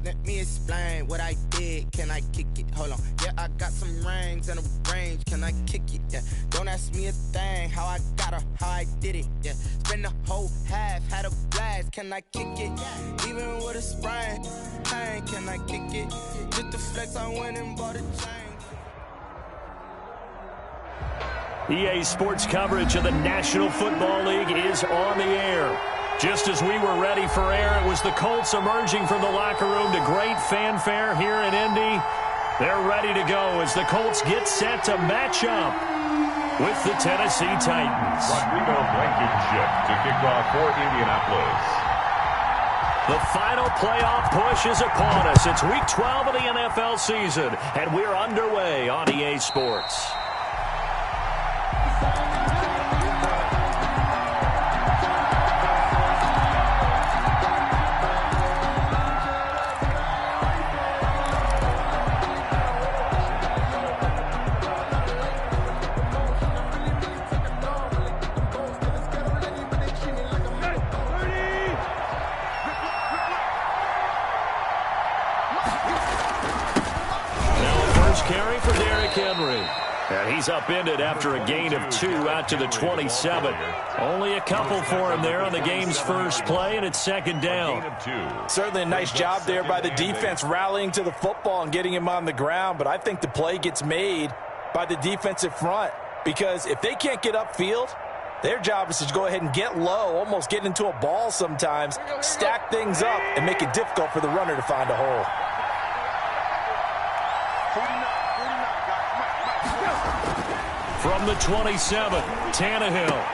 Let me explain what I did. Can I kick it? Hold on. Yeah, I got some rings and a range. Can I kick it? Yeah. Don't ask me a thing. How I got her, how I did it. Yeah. Spend the whole half, had a blast. Can I kick it? Even with a sprain. Pain, can I kick it? Just the flex, I went and bought a chain. EA Sports coverage of the National Football League is on the air. Just as we were ready for air, it was the Colts emerging from the locker room to great fanfare here in Indy. They're ready to go as the Colts get set to match up with the Tennessee Titans. Rodrigo Blankenship to kick off for Indianapolis. The final playoff push is upon us. It's Week 12 of the NFL season, and we're underway on EA Sports. And he's upended after a gain of 2 out to the 27. Only a couple for him there on the game's first play, and it's second down. Certainly a nice job there by the defense rallying to the football and getting him on the ground, but I think the play gets made by the defensive front because if they can't get upfield, their job is to go ahead and get low, almost get into a ball sometimes, stack things up, and make it difficult for the runner to find a hole. From the 27, Tannehill.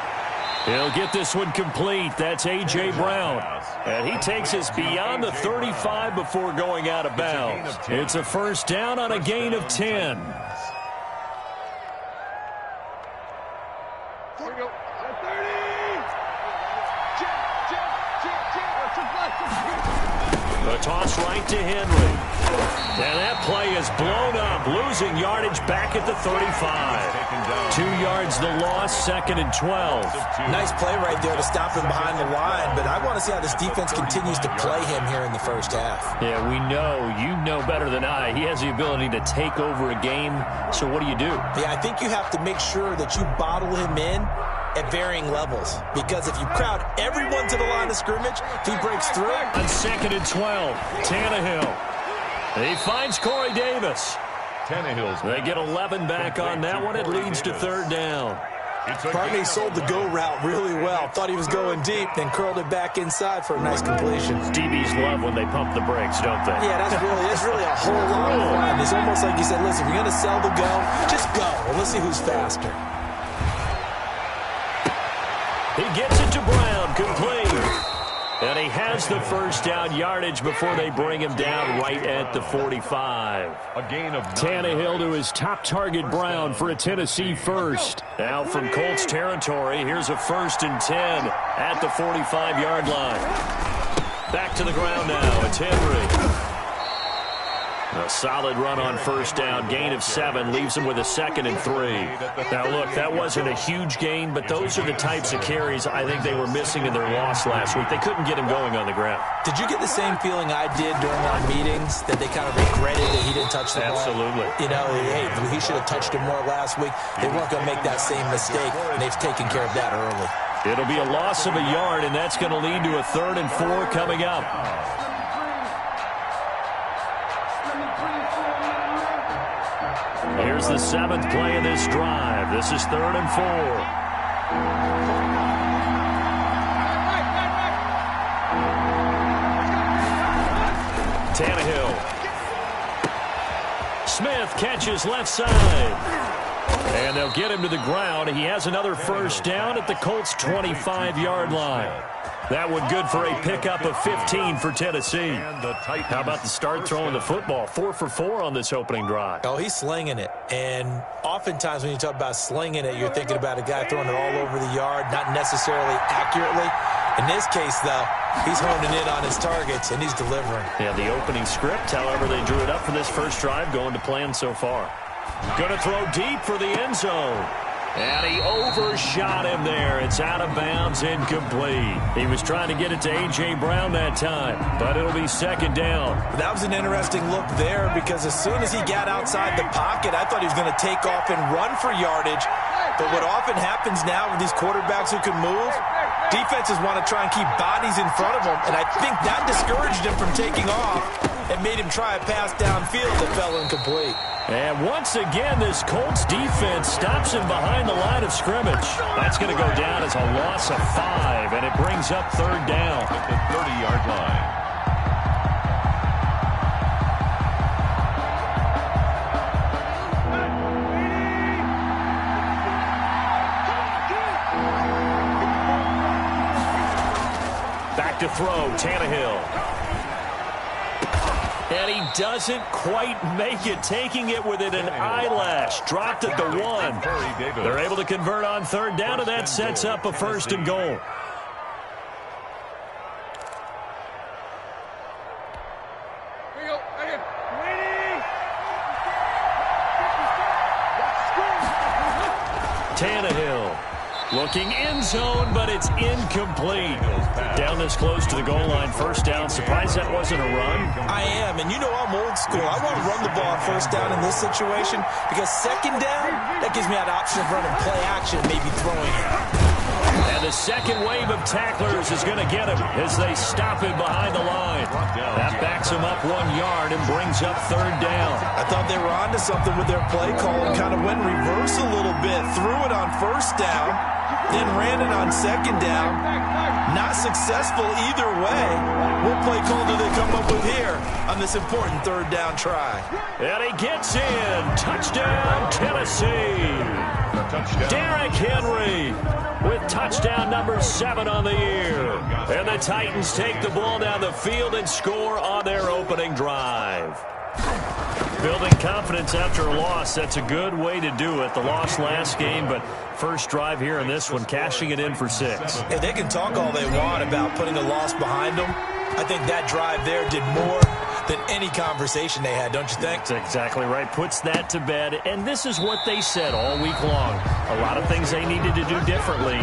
He'll get this one complete. That's A.J. Brown. And he takes us beyond the 35 before going out of bounds. It's a first down on a gain of 10. The toss right to Henry. And that play is blown up, losing yardage back at the 35. 2 yards the loss, second and 12. Nice play right there to stop him behind the line, but I want to see how this defense continues to play him here in the first half. Yeah, we know, you know better than I, he has the ability to take over a game, so what do? Yeah, I think you have to make sure that you bottle him in at varying levels, because if you crowd everyone to the line of scrimmage, if he breaks through. On second and 12, Tannehill. He finds Corey Davis. They get 11 back on that one. It leads to third down. Partney sold the go route really well. Thought he was going deep, then curled it back inside for a nice completion. DBs love when they pump the brakes, don't they? Yeah, that's really a whole lot of fun. It's almost like you said, listen, if you're going to sell the go, just go. Well, let's see who's faster. He gets it to Brown, complete. And he has the first down yardage before they bring him down right at the 45. A gain of 9. Tannehill to his top target, Brown, for a Tennessee first. Now from Colts territory, here's a 1st and 10 at the 45-yard line. Back to the ground now. It's Henry. A solid run on first down. Gain of 7 leaves him with a 2nd and 3. Now, look, that wasn't a huge gain, but those are the types of carries I think they were missing in their loss last week. They couldn't get him going on the ground. Did you get the same feeling I did during our meetings, that they kind of regretted that he didn't touch the ball? Absolutely. You know, hey, he should have touched it more last week. They weren't going to make that same mistake, and they've taken care of that early. It'll be a loss of a yard, and that's going to lead to a 3rd and 4 coming up. Here's the 7th play of this drive. This is 3rd and 4. Tannehill. Smith catches left side. And they'll get him to the ground. He has another first down at the Colts' 25-yard line. That one good for a pickup of 15 for Tennessee. How about the start throwing the football? 4 for 4 on this opening drive. Oh, he's slinging it. And oftentimes when you talk about slinging it, you're thinking about a guy throwing it all over the yard, not necessarily accurately. In this case, though, he's honing in on his targets, and he's delivering. Yeah, the opening script, however, they drew it up for this first drive, going to plan so far. Going to throw deep for the end zone. And he overshot him there. It's out of bounds, incomplete. He was trying to get it to A.J. Brown that time, but it'll be second down. That was an interesting look there because as soon as he got outside the pocket, I thought he was going to take off and run for yardage. But what often happens now with these quarterbacks who can move, defenses want to try and keep bodies in front of them, and I think that discouraged him from taking off and made him try a pass downfield that fell incomplete. And once again, this Colts defense stops him behind the line of scrimmage. That's going to go down as a loss of 5, and it brings up third down at the 30-yard line. Back to throw, Tannehill. And he doesn't quite make it, taking it within an eyelash. Dropped at the 1. They're able to convert on third down, and that sets up a first and goal. Tannehill looking end zone, but it's incomplete. Down this close to the goal line, first down. Surprised that wasn't a run? I am, and you know I'm old school. I want to run the ball on first down in this situation because second down, that gives me that option of running play action, maybe throwing it. And the second wave of tacklers is going to get him as they stop him behind the line. That backs him up 1 yard and brings up third down. I thought they were onto something with their play call and kind of went reverse a little bit. Threw it on first down, then ran it on second down. Not successful either way. What play call do they come up with here on this important third down try? And he gets in. Touchdown, Tennessee. Derrick Henry with touchdown number 7 on the year. And the Titans take the ball down the field and score on their opening drive. Building confidence after a loss, that's a good way to do it. The loss last game, but first drive here in this one, cashing it in for 6. Yeah, they can talk all they want about putting a loss behind them. I think that drive there did more than any conversation they had, don't you think? That's exactly right. Puts that to bed. And this is what they said all week long. A lot of things they needed to do differently.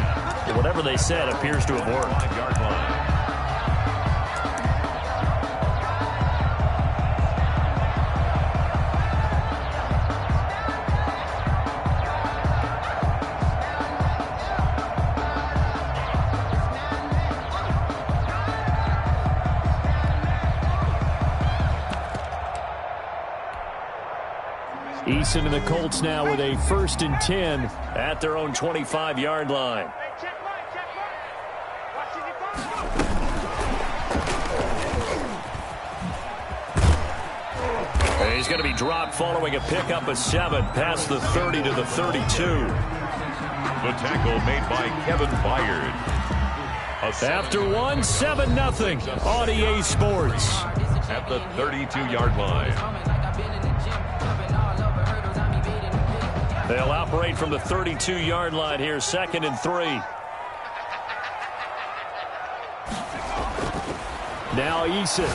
But whatever they said appears to have worked. 5-yard line. Eason and the Colts now with a 1st and 10 at their own 25-yard line. And he's going to be dropped following a pickup of 7 past the 30 to the 32. The tackle made by Kevin Byard. After 1, 7-0 on EA Sports. At the 32-yard line. They'll operate from the 32-yard line here, 2nd and 3. Now Eason.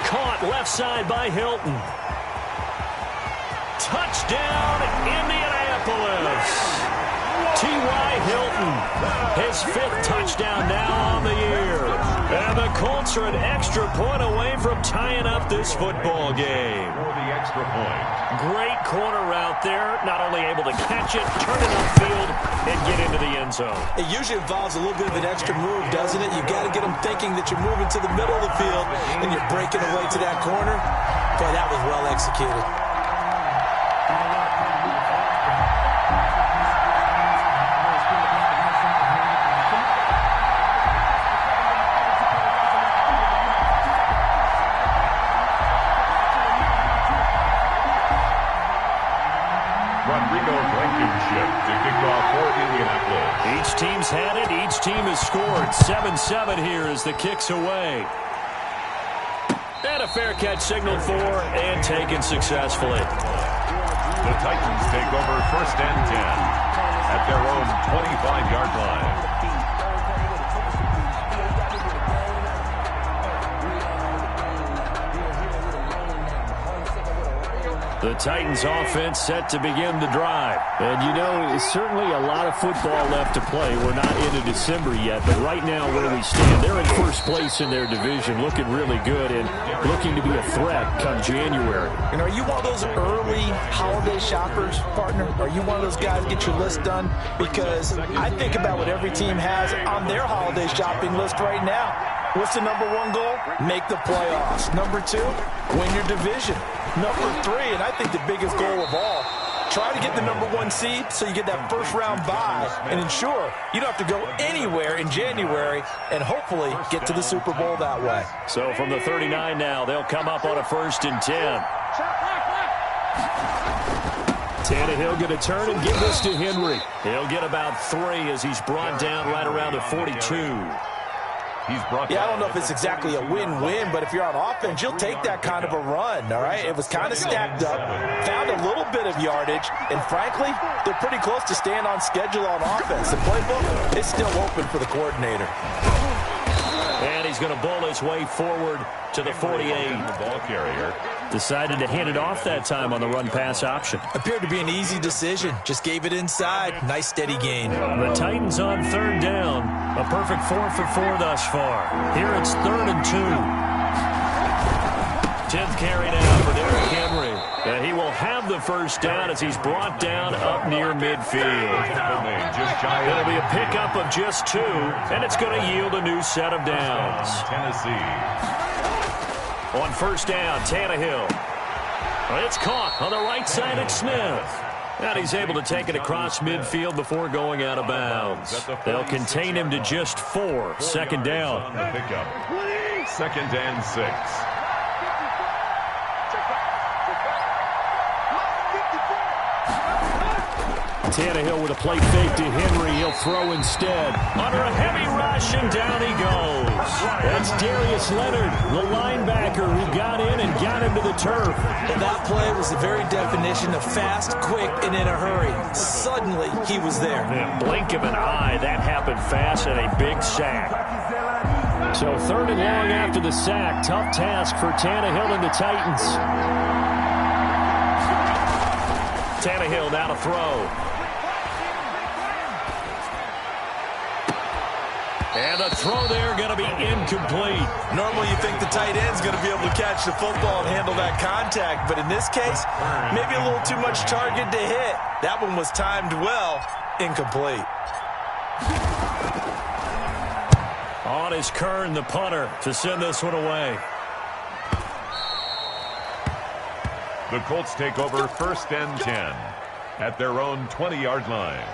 Caught left side by Hilton. Touchdown, Indianapolis. T.Y. Hilton, his 5th touchdown now on the year. And the Colts are an extra point away from tying up this football game. For the extra point. Great corner route there. Not only able to catch it, turn it upfield, and get into the end zone. It usually involves a little bit of an extra move, doesn't it? You've got to get them thinking that you're moving to the middle of the field and you're breaking away to that corner. Boy, that was well executed. Each team's had it. Each team has scored. 7-7 here as the kick's away. And a fair catch signaled for and taken successfully. The Titans take over 1st and 10 at their own 25-yard line. The Titans offense set to begin the drive. And you know, it's certainly a lot of football left to play. We're not into December yet, but right now where we stand, they're in first place in their division, looking really good and looking to be a threat come January. And are you one of those early holiday shoppers, partner? Are you one of those guys get your list done? Because I think about what every team has on their holiday shopping list right now. What's the number one goal? Make the playoffs. Number two, win your division. Number three, and I think the biggest goal of all, try to get the number one seed so you get that first round bye and ensure you don't have to go anywhere in January and hopefully get to the Super Bowl that way. So from the 39 now, they'll come up on a 1st and 10. Tannehill going to turn and give this to Henry. He'll get about 3 as he's brought down right around the 42. I don't know if it's exactly a win-win, but if you're on offense, you'll take that kind of a run, all right? It was kind of stacked up, found a little bit of yardage, and frankly, they're pretty close to staying on schedule on offense. The playbook is still open for the coordinator. And he's going to bowl his way forward to the 48. The ball carrier decided to hand it off that time on the run-pass option. Appeared to be an easy decision. Just gave it inside. Nice steady gain. The Titans on 3rd down. A perfect 4 for 4 thus far. Here it's 3rd and 2. 10th carry now for Derrick Henry. And he will have the first down as he's brought down up near midfield. It'll be a pickup of just 2, and it's going to yield a new set of downs. Tennessee. On 1st down, Tannehill. It's caught on the right side at Smith. And he's able to take it across midfield before going out of bounds. They'll contain him to just 4. 2nd down. Pickup. 2nd and 6. Tannehill with a play fake to Henry. He'll throw instead. Under a heavy rush, and down he goes. That's Darius Leonard, the linebacker who got in and got him to the turf. And that play was the very definition of fast, quick, and in a hurry. Suddenly, he was there. In a blink of an eye, that happened fast and a big sack. So 3rd and long after the sack. Tough task for Tannehill and the Titans. Tannehill now to throw. And the throw there going to be incomplete. Normally you think the tight end's going to be able to catch the football and handle that contact, but in this case, maybe a little too much target to hit. That one was timed well, incomplete. On is Kern, the punter, to send this one away. The Colts take over 1st and 10 at their own 20-yard line.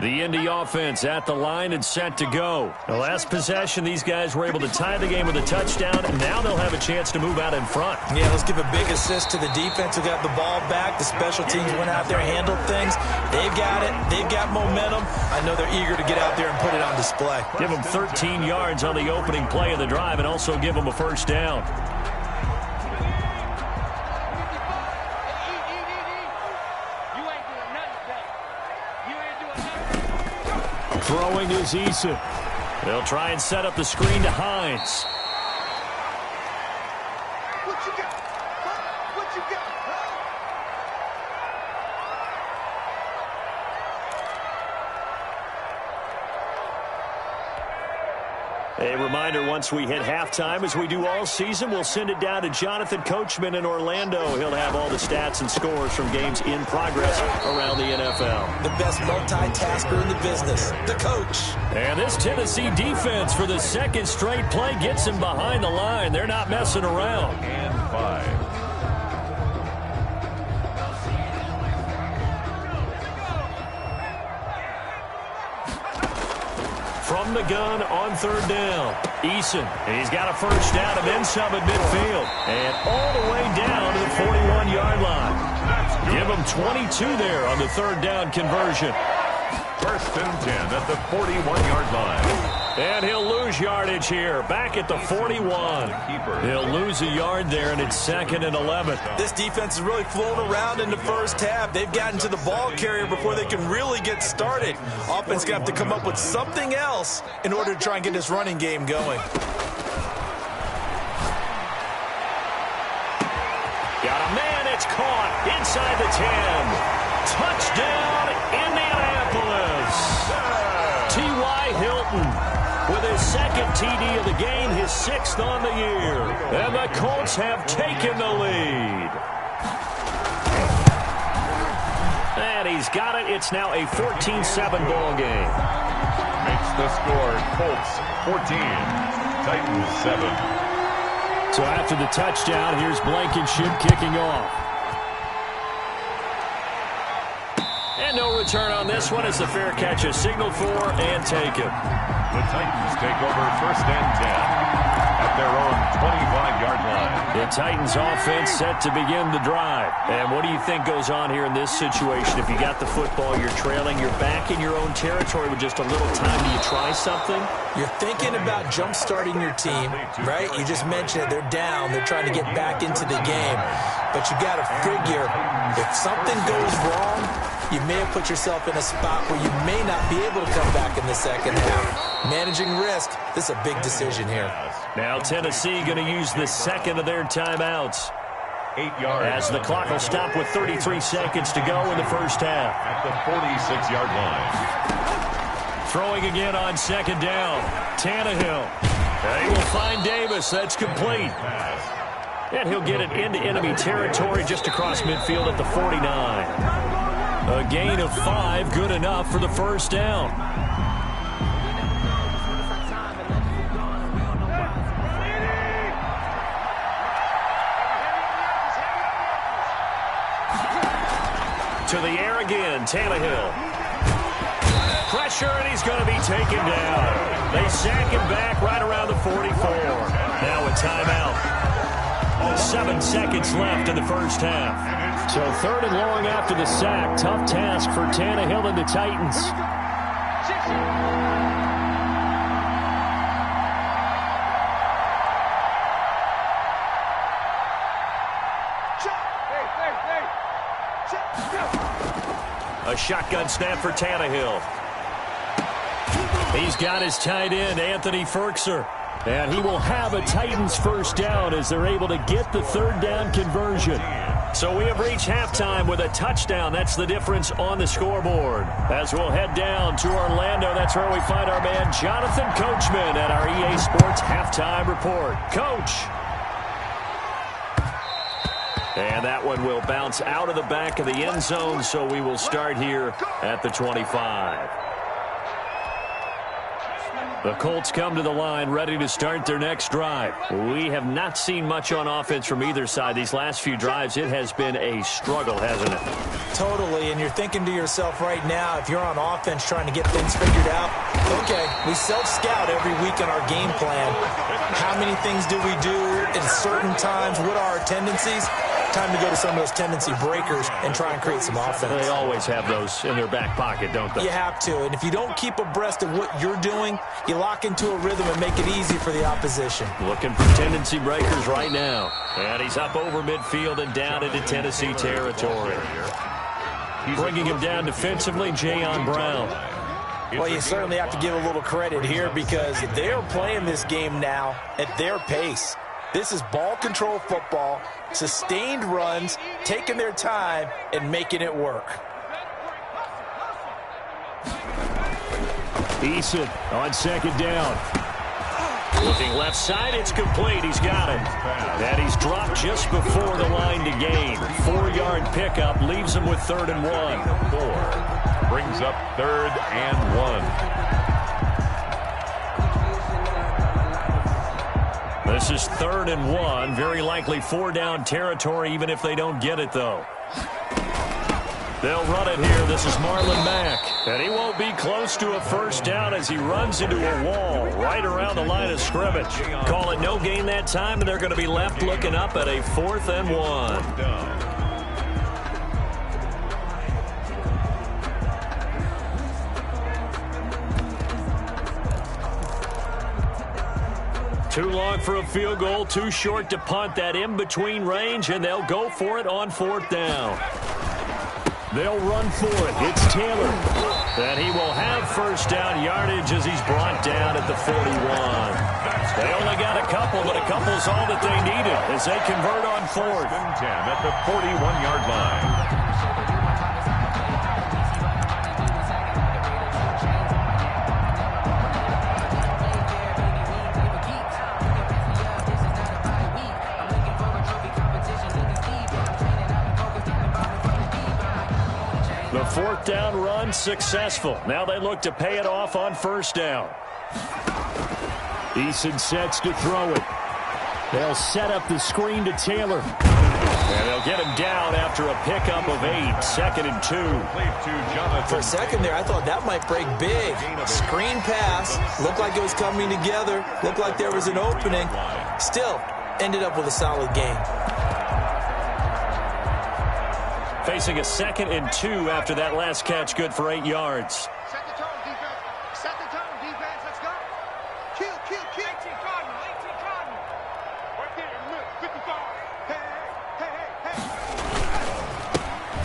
The Indy offense at the line and set to go. The last possession, these guys were able to tie the game with a touchdown, and now they'll have a chance to move out in front. Yeah, let's give a big assist to the defense who got the ball back. The special teams went out there, handled things. They've got it. They've got momentum. I know they're eager to get out there and put it on display. Give them 13 yards on the opening play of the drive and also give them a first down. Throwing is Eason. They'll try and set up the screen to Hines. What you got? What you got? A reminder, once we hit halftime, as we do all season, we'll send it down to Jonathan Coachman in Orlando. He'll have all the stats and scores from games in progress around the NFL. The best multitasker in the business, the coach. And this Tennessee defense for the 2nd straight play gets him behind the line. They're not messing around. And 5. From the gun on 3rd down. Eason, he's got a first down and then some at midfield. And all the way down to the 41-yard line. Give him 22 there on the 3rd down conversion. 1st and 10 at the 41-yard line. And he'll lose yardage here, back at the 41. He'll lose a yard there, and it's 2nd and 11. This defense is really flown around in the first half. They've gotten to the ball carrier before they can really get started. Offense going to have to come up with something else in order to try and get this running game going. Got a man, it's caught inside the 10. Touchdown, Indianapolis. T.Y. Hilton with his 2nd TD of the game, his 6th on the year. And the Colts have taken the lead. And he's got it. It's now a 14-7 ball game. Makes the score Colts 14, Titans 7. So after the touchdown, here's Blankenship kicking off. And no return on this one as the fair catch is signaled for and taken. The Titans take over 1st and 10 at their own 25-yard line. The Titans offense set to begin the drive. And what do you think goes on here in this situation? If you got the football, you're trailing, you're back in your own territory with just a little time. Do you try something? You're thinking about jump-starting your team, right? You just mentioned it. They're down. They're trying to get back into the game. But you got to figure if something goes wrong, you may have put yourself in a spot where you may not be able to come back in the second half. Managing risk, this is a big decision here. Now Tennessee going to use the 2nd of their timeouts. 8 yards. As the clock will stop with 33 seconds to go in the first half. At the 46-yard line. Throwing again on 2nd down. Tannehill. He will find Davis. That's complete. And he'll get it into enemy territory just across midfield at the 49. A gain of 5, good enough for the first down. To the air again, Tannehill. Pressure, and he's going to be taken down. They sack him back right around the 44. Now a timeout. 7 seconds left in the first half. So 3rd and long after the sack. Tough task for Tannehill and the Titans. A shotgun snap for Tannehill. He's got his tight end, Anthony Ferkser. And he will have a Titans first down as they're able to get the 3rd down conversion. So we have reached halftime with a touchdown. That's the difference on the scoreboard. As we'll head down to Orlando, that's where we find our man Jonathan Coachman at our EA Sports Halftime Report. Coach. And that one will bounce out of the back of the end zone, so we will start here at the 25. The Colts come to the line ready to start their next drive. We have not seen much on offense from either side. These last few drives, it has been a struggle, hasn't it? Totally, and you're thinking to yourself right now, if you're on offense trying to get things figured out, okay, we self-scout every week in our game plan. How many things do we do at certain times? What are our tendencies? Time to go to some of those tendency breakers and try and create some offense. They always have those in their back pocket, don't they? You have to, and if you don't keep abreast of what you're doing, you lock into a rhythm and make it easy for the opposition. Looking for tendency breakers right now. And he's up over midfield and down into Tennessee territory. Bringing him down defensively, Jayon Brown. Well, you certainly have to give a little credit here because they're playing this game now at their pace. This is ball control football, sustained runs, taking their time, and making it work. Eason on 2nd down. Looking left side, it's complete. He's got it. And he's dropped just before the line to gain. 4-yard pickup leaves him with 3rd and 1. 4 brings up 3rd and 1. This is 3rd and 1. Very likely 4-down territory, even if they don't get it, though. They'll run it here. This is Marlon Mack. And he won't be close to a first down as he runs into a wall right around the line of scrimmage. Call it no gain that time, and they're going to be left looking up at a 4th and 1. Too long for a field goal, too short to punt. That in-between range, and they'll go for it on 4th down. They'll run for it. It's Taylor. And he will have first down yardage as he's brought down at the 41. They only got a couple, but a couple's all that they needed as they convert on 4th. 10 at the 41-yard line. The 4th down run successful. Now they look to pay it off on 1st down. Eason sets to throw it. They'll set up the screen to Taylor. And they'll get him down after a pickup of 8. 2nd and 2. For a second there, I thought that might break big. Screen pass. Looked like it was coming together. Looked like there was an opening. Still, ended up with a solid game. Facing a 2nd and 2 after that last catch, good for 8 yards. Set the tone, defense. Set the tone, defense. Let's go. Kill. 18 Cardinal. Right there, 55. Hey.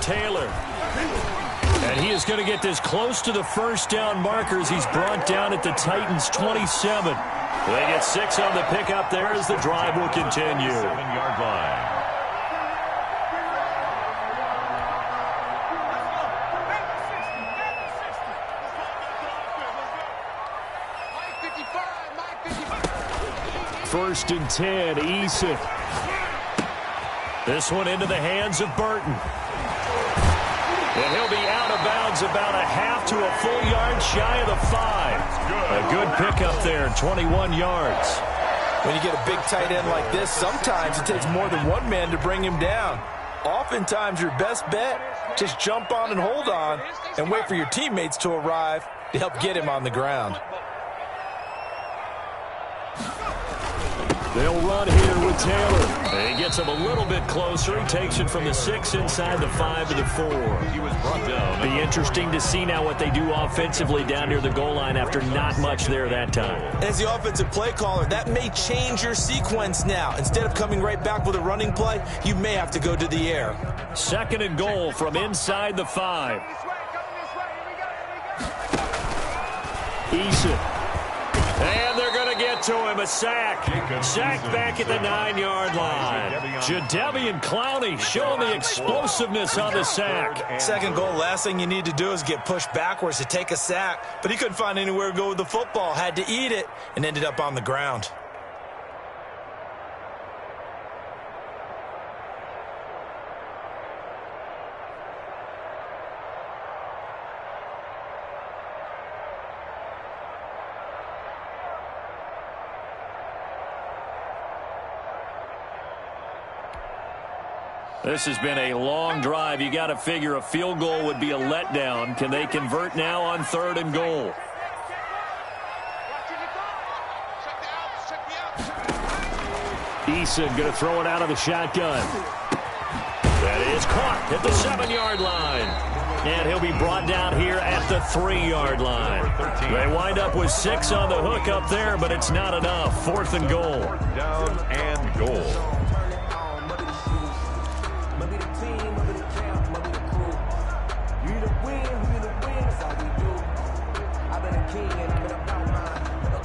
Taylor. And he is going to get this close to the first down markers. He's brought down at the Titans' 27. They get 6 on the pickup there as the drive will continue. 7-yard line. First and 10, Eason. This one into the hands of Burton. And he'll be out of bounds about a half to a full yard shy of the 5. A good pickup there, 21 yards. When you get a big tight end like this, sometimes it takes more than one man to bring him down. Oftentimes, your best bet, just jump on and hold on and wait for your teammates to arrive to help get him on the ground. They'll run here with Taylor. And he gets him a little bit closer. He takes it from the 6 inside the 5 to the 4. He was brought down. Be interesting to see now what they do offensively down near the goal line after not much there that time. As the offensive play caller, that may change your sequence now. Instead of coming right back with a running play, you may have to go to the air. 2nd and goal from inside the 5. Eason. And they're going to get to him. A sack. Sack back at the 9-yard line. Jadeveon Clowney showing the explosiveness on the sack. Second goal, last thing you need to do is get pushed backwards to take a sack. But he couldn't find anywhere to go with the football. Had to eat it and ended up on the ground. This has been a long drive. You got to figure a field goal would be a letdown. Can they convert now on 3rd and goal? Eason going to throw it out of the shotgun. That is caught at the 7-yard line. And he'll be brought down here at the 3-yard line. They wind up with 6 on the hook up there, but it's not enough. 4th and goal. Down and goal.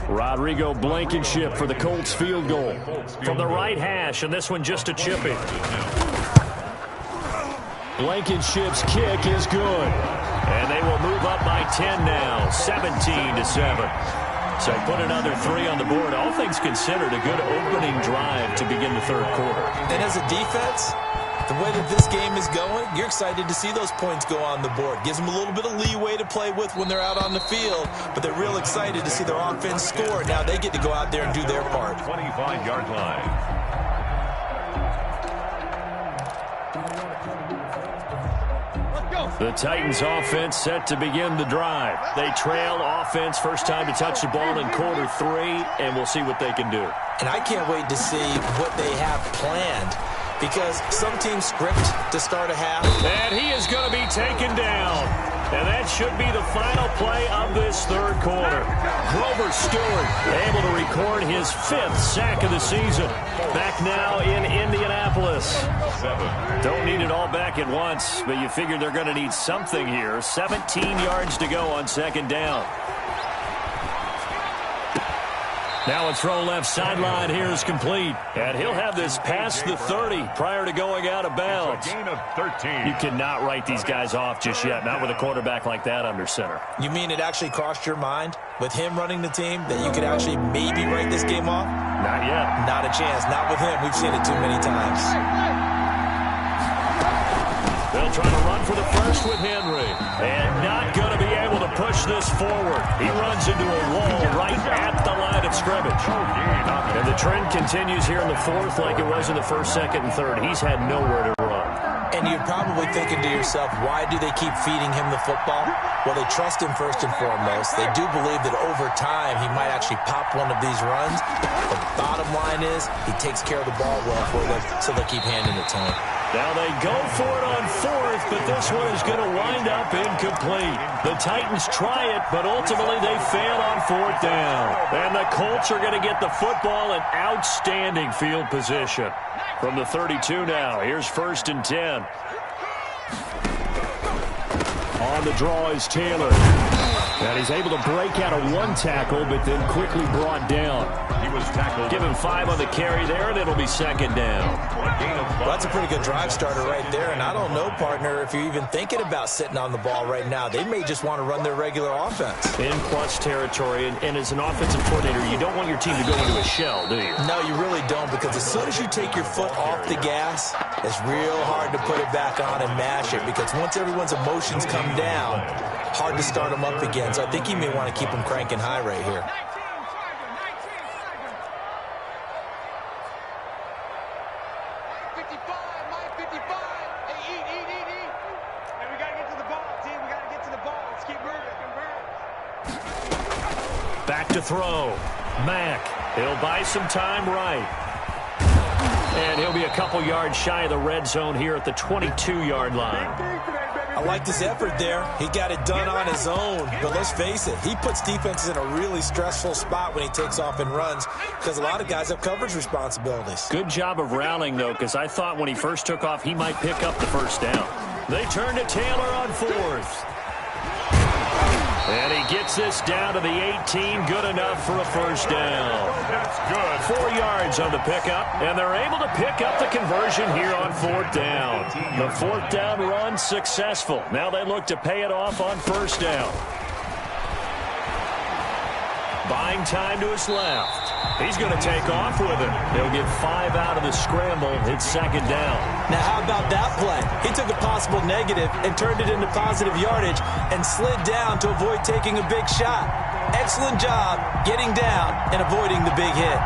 Rodrigo Blankenship for the Colts field goal from the right hash, and this one just a chipping. Blankenship's kick is good, and they will move up by 10 now, 17-7. So put another 3 on the board. All things considered, a good opening drive to begin the 3rd quarter. And as a defense, the way that this game is going, you're excited to see those points go on the board. Gives them a little bit of leeway to play with when they're out on the field, but they're real excited to see their offense score. Now they get to go out there and do their part. 25-yard line. The Titans offense set to begin the drive. They trail offense, first time to touch the ball in quarter 3, and we'll see what they can do. And I can't wait to see what they have planned, because some teams script to start a half. And he is going to be taken down. And that should be the final play of this third quarter. Grover Stewart able to record his 5th sack of the season. Back now in Indianapolis. Don't need it all back at once, but you figure they're going to need something here. 17 yards to go on second down. Now a throw left sideline here is complete. And he'll have this past the 30 prior to going out of bounds. It's a gain of 13. You cannot write these guys off just yet, not with a quarterback like that under center. You mean it actually crossed your mind with him running the team that you could actually maybe write this game off? Not yet. Not a chance. Not with him. We've seen it too many times. They'll try to run for the first with Henry. And not going to be able to push this forward. He runs into a wall right at the line of scrimmage. And the trend continues here in the fourth like it was in the first, second, and third. He's had nowhere to run. And you're probably thinking to yourself, why do they keep feeding him the football? Well, they trust him first and foremost. They do believe that over time he might actually pop one of these runs. The bottom line is he takes care of the ball well for them, so they'll keep handing it to him. Now they go for it on fourth, but this one is going to wind up incomplete. The Titans try it, but ultimately they fail on fourth down. And the Colts are going to get the football in outstanding field position. From the 32 now, here's 1st and 10. On the draw is Taylor. And he's able to break out of one tackle, but then quickly brought down. He was tackled. Give him 5 on the carry there, and it'll be second down. Well, that's a pretty good drive starter right there, and I don't know, partner, if you're even thinking about sitting on the ball right now. They may just want to run their regular offense. In plus territory, and as an offensive coordinator, you don't want your team to go into a shell, do you? No, you really don't, because as soon as you take your foot off the gas, it's real hard to put it back on and mash it, because once everyone's emotions come down, hard to start them up again. So I think you may want to keep them cranking high right here. Back to throw. Mack. He'll buy some time right. And he'll be a couple yards shy of the red zone here at the 22-yard line. I liked his effort there. He got it done on his own. But let's face it, he puts defenses in a really stressful spot when he takes off and runs because a lot of guys have coverage responsibilities. Good job of rallying, though, because I thought when he first took off, he might pick up the first down. They turn to Taylor on fourth. And he gets this down to the 18, good enough for a first down. That's good. 4 yards on the pickup, and they're able to pick up the conversion here on fourth down. The fourth down run successful. Now they look to pay it off on first down. Buying time to his left. He's going to take off with it. He'll get 5 out of the scramble. It's second down. Now, how about that play? He took a possible negative and turned it into positive yardage and slid down to avoid taking a big shot. Excellent job getting down and avoiding the big hit.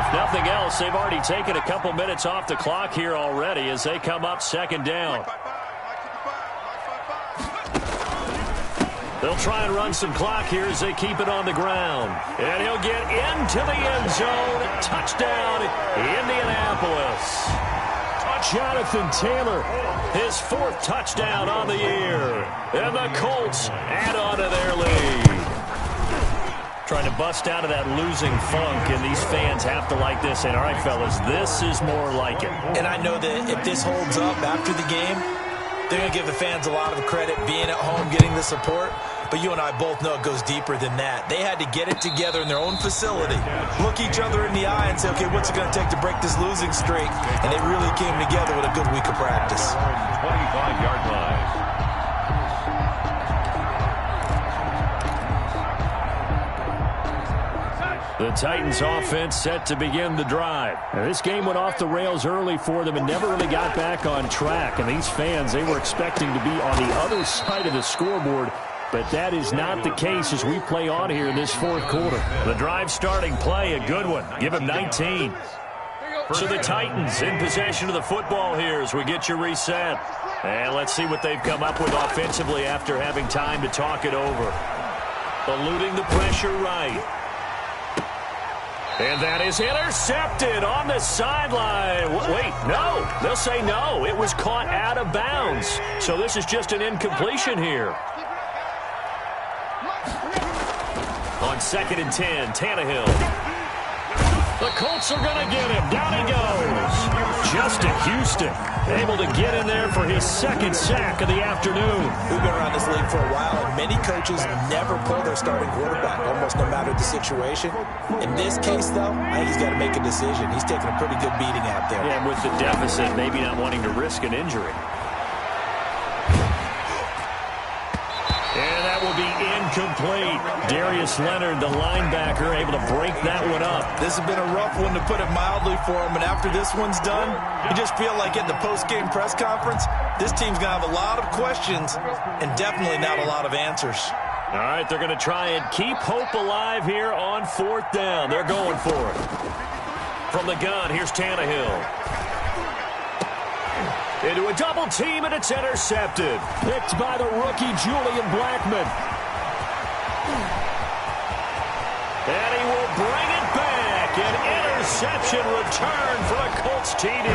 If nothing else, they've already taken a couple minutes off the clock here already as they come up second down. They'll try and run some clock here as they keep it on the ground. And he'll get into the end zone. Touchdown, Indianapolis. Jonathan Taylor, his 4th touchdown on the year. And the Colts add on to their lead. Trying to bust out of that losing funk, and these fans have to like this. And all right, fellas, this is more like it. And I know that if this holds up after the game, they're going to give the fans a lot of credit being at home, getting the support. But you and I both know it goes deeper than that. They had to get it together in their own facility, look each other in the eye and say, okay, what's it going to take to break this losing streak? And they really came together with a good week of practice. 25-yard line. The Titans offense set to begin the drive. Now, this game went off the rails early for them and never really got back on track. And these fans, they were expecting to be on the other side of the scoreboard. But that is not the case as we play on here in this fourth quarter. The drive starting play, a good one. Give him 19. So the Titans in possession of the football here as we get your reset. And let's see what they've come up with offensively after having time to talk it over. Eluding the pressure right. And that is intercepted on the sideline. Wait, no. They'll say no. It was caught out of bounds. So this is just an incompletion here. On 2nd and 10, Tannehill. The Colts are going to get him. Down he goes. Justin Houston able to get in there for his 2nd sack of the afternoon. We've been around this league for a while, and many coaches never pull their starting quarterback, almost no matter the situation. In this case, though, I think he's got to make a decision. He's taking a pretty good beating out there. Yeah, with the deficit, maybe not wanting to risk an injury. And that will be incomplete. Darius Leonard, the linebacker, able to break that one up. This has been a rough one, to put it mildly, for him. And after this one's done, you just feel like at the post-game press conference, this team's going to have a lot of questions and definitely not a lot of answers. All right, they're going to try and keep hope alive here on 4th down. They're going for it. From the gun, here's Tannehill. Into a double team, and it's intercepted. Picked by the rookie, Julian Blackmon. And he will bring it back. An interception return for a Colts TD.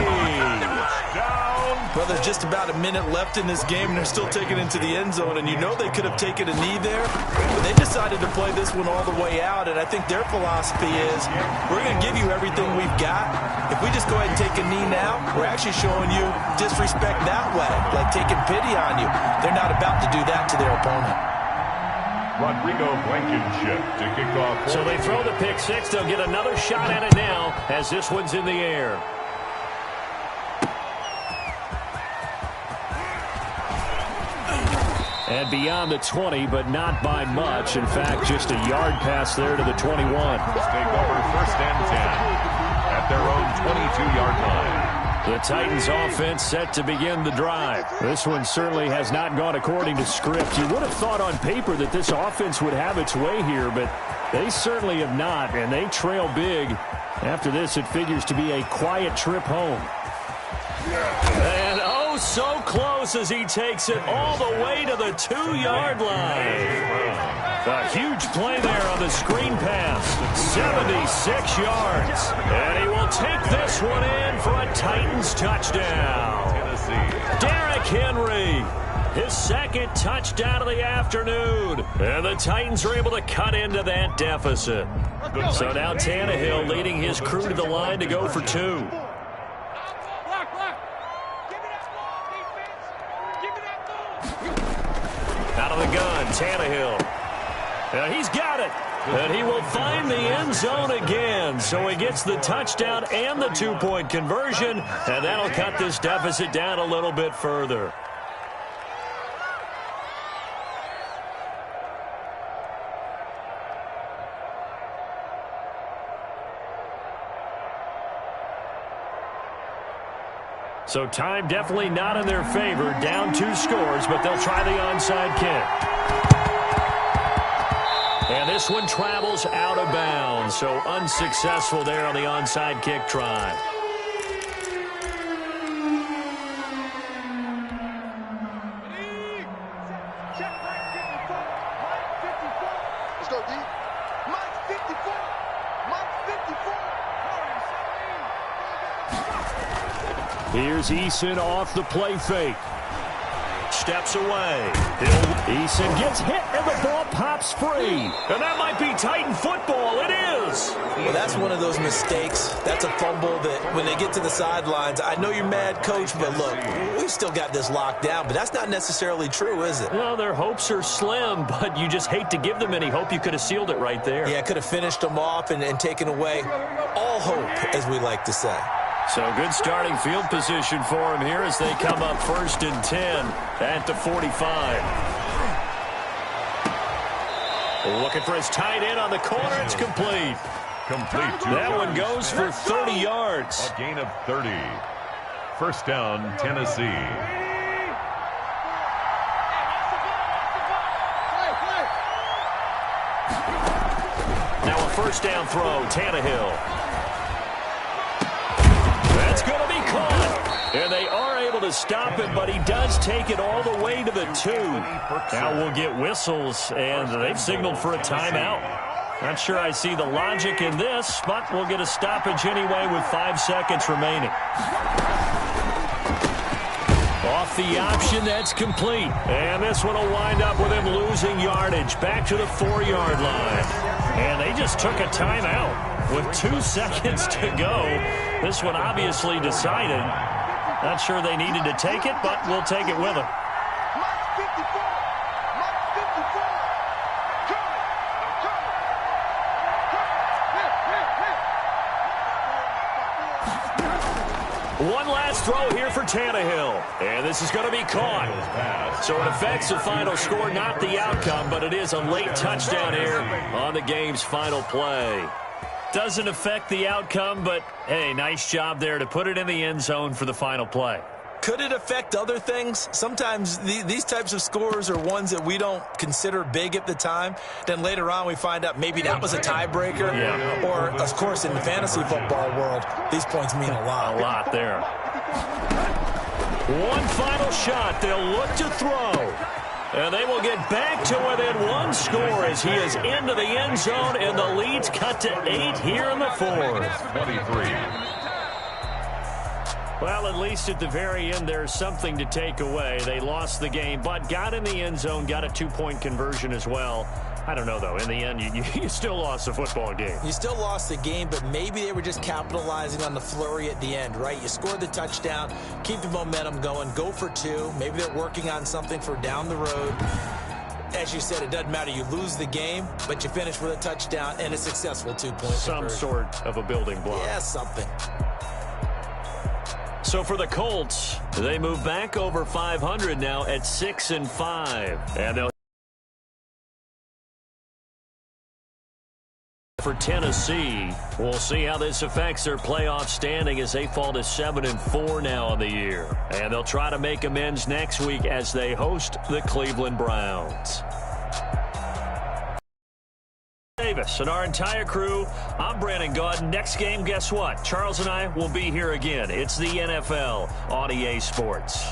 Well, there's just about a minute left in this game, and they're still taking it into the end zone. And you know they could have taken a knee there, but they decided to play this one all the way out. And I think their philosophy is, we're going to give you everything we've got. If we just go ahead and take a knee now, we're actually showing you disrespect that way, like taking pity on you. They're not about to do that to their opponent. Rodrigo Blankenship to kick off. So they throw the pick six. They'll get another shot at it now as this one's in the air. And beyond the 20, but not by much. In fact, just a yard pass there to the 21. Take over 1st and 10 at their own 22-yard line. The Titans offense set to begin the drive. This one certainly has not gone according to script. You would have thought on paper that this offense would have its way here, but they certainly have not, and they trail big. After this, it figures to be a quiet trip home. And oh, so close as he takes it all the way to the 2-yard line. A huge play there on the screen pass. 76 yards. And he will take this one in for a Titans touchdown. Derrick Henry, his 2nd touchdown of the afternoon. And the Titans are able to cut into that deficit. So now Tannehill leading his crew to the line to go for 2. Out of the gun, Tannehill. He's got it. And he will find the end zone again. So he gets the touchdown and the 2-point conversion. And that'll cut this deficit down a little bit further. So time definitely not in their favor. Down 2 scores, but they'll try the onside kick. And this one travels out of bounds. So unsuccessful there on the onside kick try. Let's go, D. Mike 54. Mike 54. Here's Eason off the play fake. Steps away. Eason gets hit, and the ball pops free. And that might be Titan football. It is. Well, that's one of those mistakes. That's a fumble that when they get to the sidelines, I know you're mad, Coach, but look, we've still got this locked down. But that's not necessarily true, is it? Well, their hopes are slim, but you just hate to give them any hope. You could have sealed it right there. Yeah, could have finished them off and taken away all hope, as we like to say. So good starting field position for him here as they come up 1st and 10 at the 45. Looking for his tight end on the corner. It's complete. That one goes for 30 yards. A gain of 30. 1st down, Tennessee. Now a 1st down throw, Tannehill. That's going to be caught. And they are able to stop him, but he does take it all the way to the 2. Now we'll get whistles, and they've signaled for a timeout. Not sure I see the logic in this, but we'll get a stoppage anyway with 5 seconds remaining. Off the option, that's complete. And this one will wind up with him losing yardage back to the 4-yard line. And they just took a timeout with 2 seconds to go. This one obviously decided. Not sure they needed to take it, but we'll take it with them. One last throw here for Tannehill. And this is going to be caught. So it affects the final score, not the outcome, but it is a late touchdown here on the game's final play. Doesn't affect the outcome, but, hey, nice job there to put it in the end zone for the final play. Could it affect other things? Sometimes these types of scores are ones that we don't consider big at the time. Then later on we find out maybe that was a tiebreaker. Yeah. Or, of course, in the fantasy football world, these points mean a lot. A lot there. One final shot. They'll look to throw. And they will get back to within 1 score as he is into the end zone, and the lead's cut to 8 here in the 4th. 23. Well, at least at the very end, there's something to take away. They lost the game, but got in the end zone, got a 2-point conversion as well. I don't know, though. In the end, you still lost the football game. You still lost the game, but maybe they were just capitalizing on the flurry at the end, right? You scored the touchdown, keep the momentum going, go for 2. Maybe they're working on something for down the road. As you said, it doesn't matter. You lose the game, but you finish with a touchdown and a successful 2-point Some conversion. sort of a building block. Yeah, something. So for the Colts, they move back over 500 now at 6-5. And they'll for Tennessee. We'll see how this affects their playoff standing as they fall to 7-4 now on the year. And they'll try to make amends next week as they host the Cleveland Browns. Davis and our entire crew, I'm Brandon Gaudin. Next game, guess what? Charles and I will be here again. It's the NFL on EA Sports.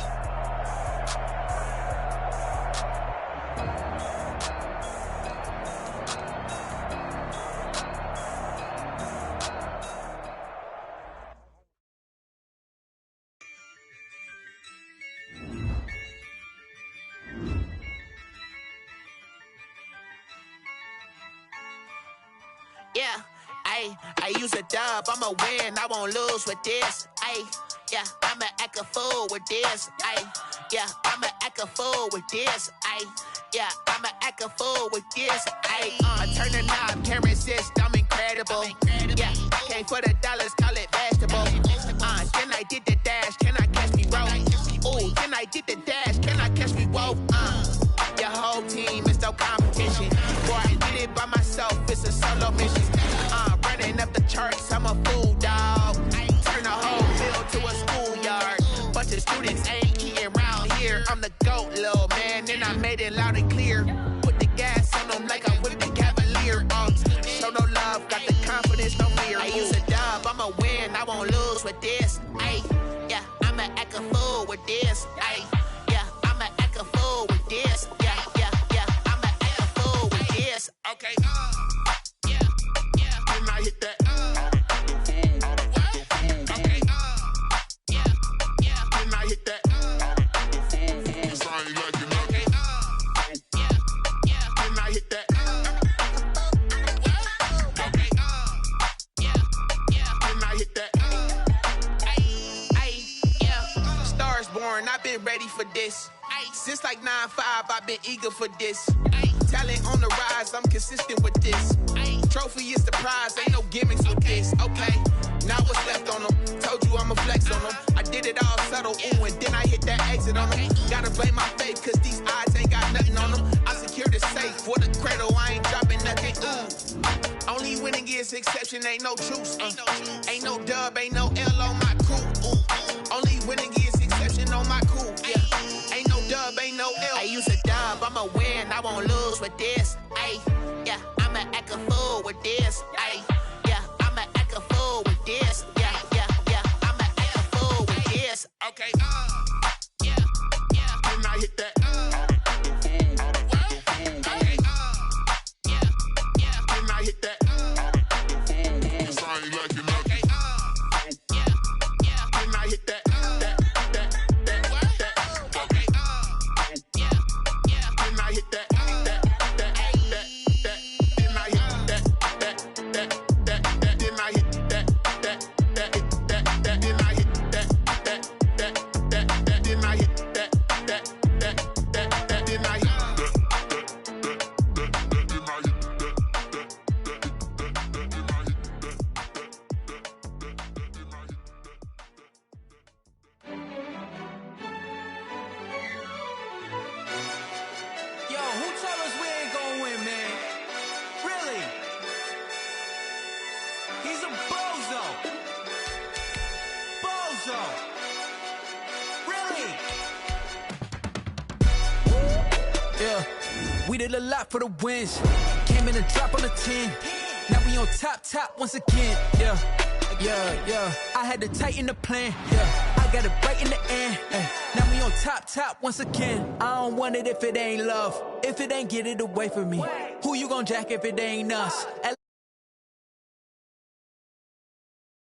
Yeah, I use a dub, I'ma win, I won't lose with this. Yeah, I'ma act a fool with this. Yeah, I'ma act a fool with this. Yeah, I'ma act a fool with this. I turn the knob, can't resist, I'm incredible. Yeah, came for the dollars, call it vegetable. Then I did the dash, can I catch me roll? Ooh, then I did the dash, can I catch me roll? Your whole team is no competition. Boy, I did it by myself, it's a solo mission. Running up the charts, I'm a fool, dog. Turn the whole field to a schoolyard. Bunch of students ain't eating round here. I'm the GOAT, little man, and I made it loud and clear. Put the gas on them like I'm with the Cavalier. Show no love, got the confidence, no fear. I use a dub, I'ma win, I won't lose with this. Yeah, I'ma act a fool with this. Yeah, I'ma act a fool with this. Yeah, I'ma act a fool with this. Okay, yeah, can I hit that? Okay, yeah, can I hit that? Can I hit that? Okay, can I hit that? Yeah, stars born, I've been ready for this. Since like 9-5, I've been eager for this. Talent on the rise, I'm consistent with this. Trophy is the prize, ain't no gimmicks with this. Okay, now what's left on them? Told you I'ma flex on them. I did it all subtle, ooh, and then I hit that exit on them. Gotta blame my faith, cause these odds ain't got nothing on them. I secure the safe for the cradle, I ain't dropping nothing, ooh. Only winning is exception, ain't no truce. Ain't no dub, ain't no L on my crew, ooh. Only winning is exception on my crew, yeah. Ain't no dub, ain't no L. I use a dub, I'ma win, I won't lose with this. Yeah, I'ma act a fool with this. Yeah, I'ma act a fool with this. Yeah, I'ma act a fool with this. Okay, yeah, can I hit that? Okay, yeah, can I hit that? so. Really? Yeah, we did a lot for the wins. Came in a drop on the 10. Now we on top once again. Yeah. I had to tighten the plan. Yeah, I got it right in the end. Now we on top once again. I don't want it if it ain't love. If it ain't, get it away from me. Who you gon' jack if it ain't us?